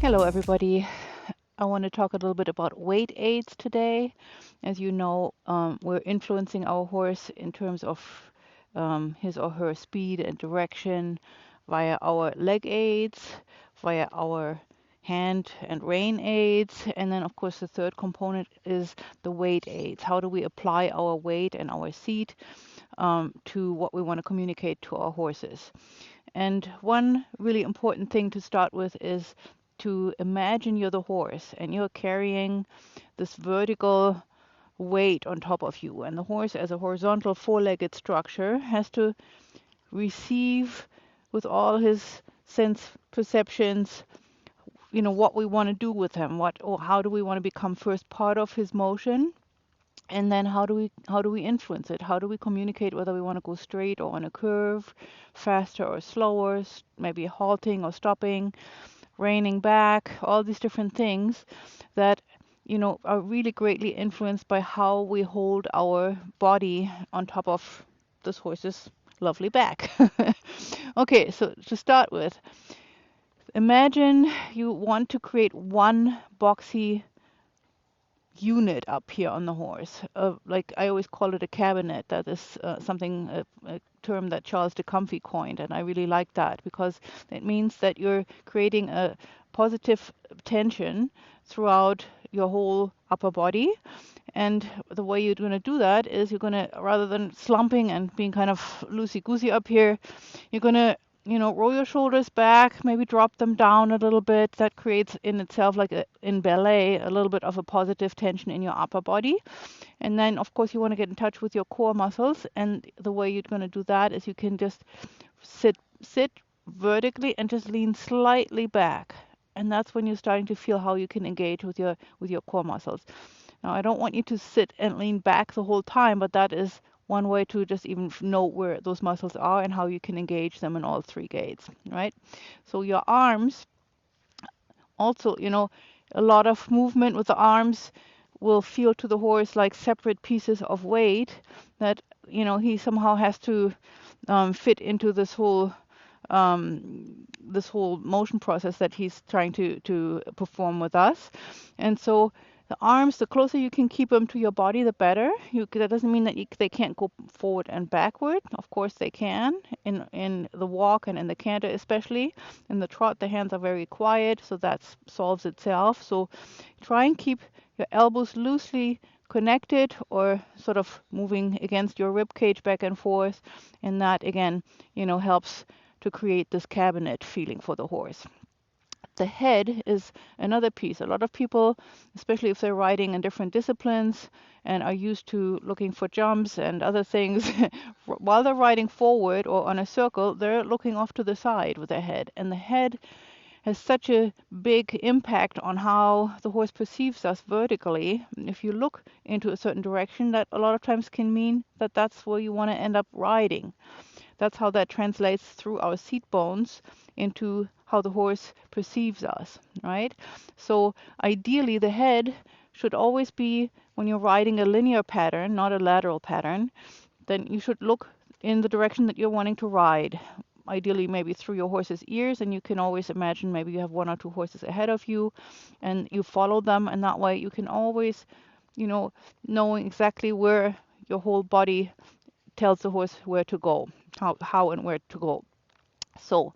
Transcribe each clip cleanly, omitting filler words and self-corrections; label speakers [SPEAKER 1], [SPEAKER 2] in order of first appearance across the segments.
[SPEAKER 1] Hello, everybody. I want to talk a little bit about weight aids today. As you know, we're influencing our horse in terms of his or her speed and direction via our leg aids, via our hand and rein aids, and then, of course, the third component is the weight aids. How do we apply our weight and our seat to what we want to communicate to our horses? And one really important thing to start with is to imagine you're the horse and you're carrying this vertical weight on top of you. And the horse, as a horizontal four-legged structure, has to receive with all his sense perceptions, what we want to do with him, what or how do we want to become first part of his motion, and then how do we influence it? How do we communicate whether we want to go straight or on a curve, faster or slower, maybe halting or stopping, reining back, all these different things that are really greatly influenced by how we hold our body on top of this horse's lovely back. Okay, so to start with, imagine you want to create one boxy unit up here on the horse. Like I always call it a cabinet. That is a term that Charles de Comfy coined, and I really like that because it means that you're creating a positive tension throughout your whole upper body. And the way you're going to do that is you're going to, rather than slumping and being kind of loosey-goosey up here, you're going to roll your shoulders back, maybe drop them down a little bit. That creates in itself, like in ballet, a little bit of a positive tension in your upper body. And then, of course, you want to get in touch with your core muscles. And the way you're going to do that is you can just sit vertically and just lean slightly back. And that's when you're starting to feel how you can engage with your core muscles. Now, I don't want you to sit and lean back the whole time, but that is one way to just even know where those muscles are and how you can engage them in all three gaits, right? So your arms also, a lot of movement with the arms will feel to the horse like separate pieces of weight that, he somehow has to fit into this whole motion process that he's trying to perform with us. And so the arms, the closer you can keep them to your body, the better. That doesn't mean that they can't go forward and backward. Of course they can, in the walk and in the canter especially. In the trot, the hands are very quiet, so that solves itself. So try and keep your elbows loosely connected or sort of moving against your rib cage back and forth. And that, again, helps to create this cabinet feeling for the horse. The head is another piece. A lot of people, especially if they're riding in different disciplines and are used to looking for jumps and other things, while they're riding forward or on a circle, they're looking off to the side with their head. And the head has such a big impact on how the horse perceives us vertically. If you look into a certain direction, that a lot of times can mean that that's where you want to end up riding. That's how that translates through our seat bones into how the horse perceives us, right? So ideally, the head should always be, when you're riding a linear pattern, not a lateral pattern, then you should look in the direction that you're wanting to ride. Ideally, maybe through your horse's ears, and you can always imagine maybe you have one or two horses ahead of you, and you follow them, and that way you can always, knowing exactly where your whole body tells the horse where to go, how and where to go. So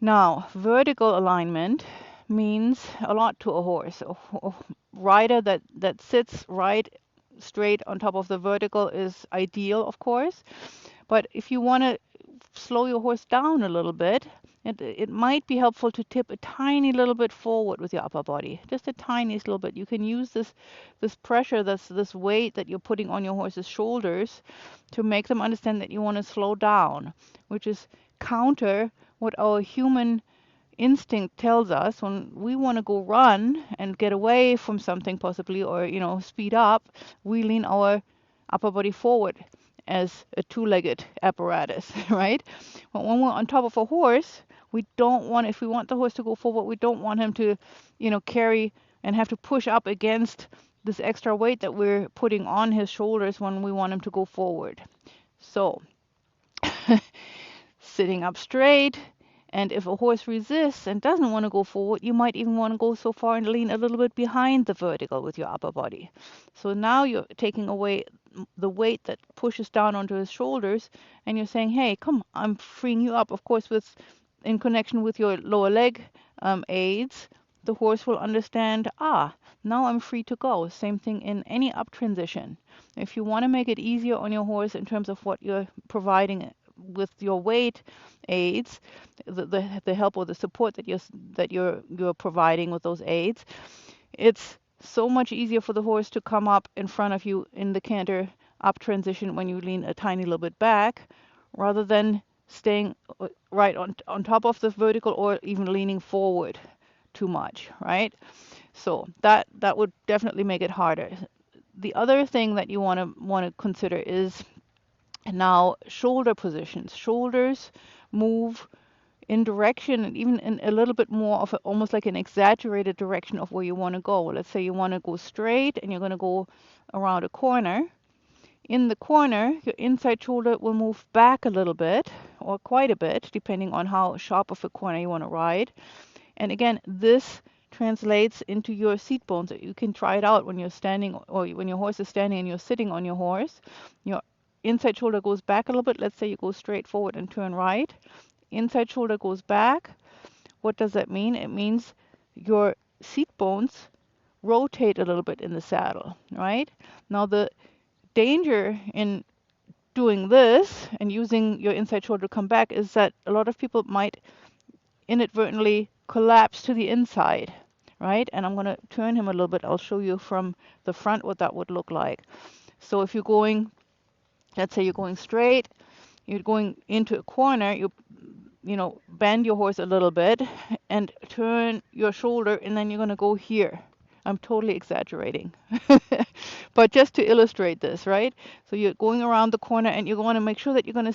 [SPEAKER 1] now, vertical alignment means a lot to a horse. A rider that sits right straight on top of the vertical is ideal, of course. But if you want to slow your horse down a little bit, it might be helpful to tip a tiny little bit forward with your upper body, just a tiniest little bit. You can use this pressure, this weight that you're putting on your horse's shoulders to make them understand that you want to slow down, which is counter what our human instinct tells us. When we want to go run and get away from something possibly, or speed up, we lean our upper body forward as a two-legged apparatus, right? But when we're on top of a horse, we don't want, if we want the horse to go forward, we don't want him to, carry and have to push up against this extra weight that we're putting on his shoulders when we want him to go forward. So, sitting up straight And if a horse resists and doesn't want to go forward, you might even want to go so far and lean a little bit behind the vertical with your upper body. So now you're taking away the weight that pushes down onto his shoulders, and you're saying, hey, come, I'm freeing you up. Of course, in connection with your lower leg aids, the horse will understand, now I'm free to go. Same thing in any up transition. If you want to make it easier on your horse in terms of what you're providing with your weight aids, the help or the support that you're providing with those aids, it's so much easier for the horse to come up in front of you in the canter up transition when you lean a tiny little bit back, rather than staying right on top of the vertical or even leaning forward too much, right? So that would definitely make it harder. The other thing that you want to consider is now shoulder positions. Shoulders move in direction, and even in a little bit more of almost like an exaggerated direction of where you want to go. Let's say you want to go straight and you're going to go around a corner. In the corner, your inside shoulder will move back a little bit or quite a bit, depending on how sharp of a corner you want to ride. And again, this translates into your seat bones. You can try it out when you're standing, or when your horse is standing and you're sitting on your horse. Your inside shoulder goes back a little bit. Let's say you go straight forward and turn right. Inside shoulder goes back. What does that mean? It means your seat bones rotate a little bit in the saddle, right? Now the danger in doing this and using your inside shoulder to come back is that a lot of people might inadvertently collapse to the inside, right? And I'm going to turn him a little bit. I'll show you from the front what that would look like. So if you're going, let's say you're going straight, you're going into a corner, you know, bend your horse a little bit and turn your shoulder, and then you're going to go here. I'm totally exaggerating, but just to illustrate this, right? So you're going around the corner and you want to make sure that you're going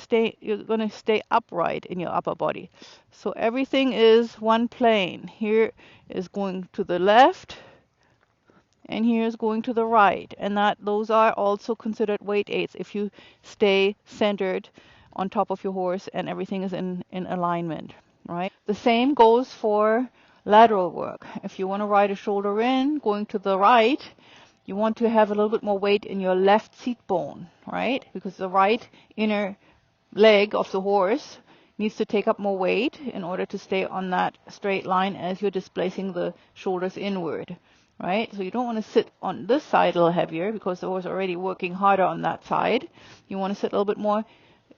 [SPEAKER 1] to stay upright in your upper body. So everything is one plane. Here is going to the left, and here is going to the right, and those are also considered weight aids if you stay centered on top of your horse and everything is in alignment, right? The same goes for lateral work. If you want to ride a shoulder in, going to the right, you want to have a little bit more weight in your left seat bone, right? Because the right inner leg of the horse needs to take up more weight in order to stay on that straight line as you're displacing the shoulders inward, right? So you don't want to sit on this side a little heavier because the horse is already working harder on that side. You want to sit a little bit more,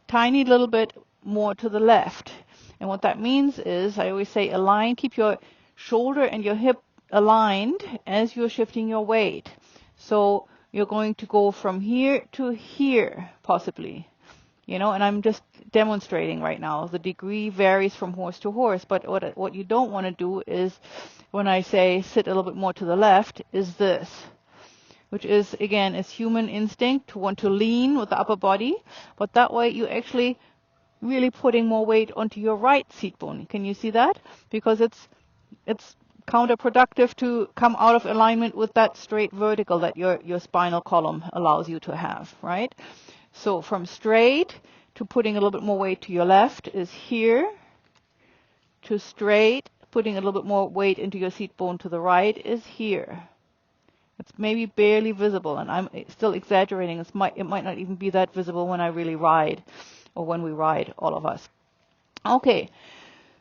[SPEAKER 1] tiny little bit more to the left. And what that means is, I always say align, keep your shoulder and your hip aligned as you're shifting your weight. So you're going to go from here to here, possibly. You know, and I'm just demonstrating right now. The degree varies from horse to horse, but what you don't want to do is, when I say sit a little bit more to the left, is this, which is, again, it's human instinct to want to lean with the upper body, but that way you actually really putting more weight onto your right seat bone. Can you see that? Because it's counterproductive to come out of alignment with that straight vertical that your spinal column allows you to have, right? So from straight to putting a little bit more weight to your left is here, to straight, putting a little bit more weight into your seat bone to the right is here. It's maybe barely visible, and I'm still exaggerating. It might not even be that visible when I really ride, or when we ride, all of us. Okay,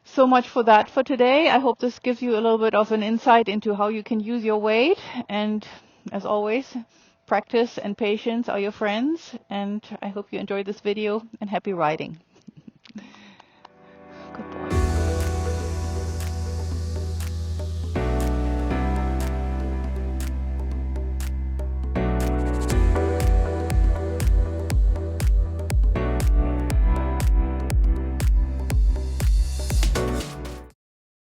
[SPEAKER 1] so much for that for today. I hope this gives you a little bit of an insight into how you can use your weight, and as always, practice and patience are your friends, and I hope you enjoyed this video, and happy riding.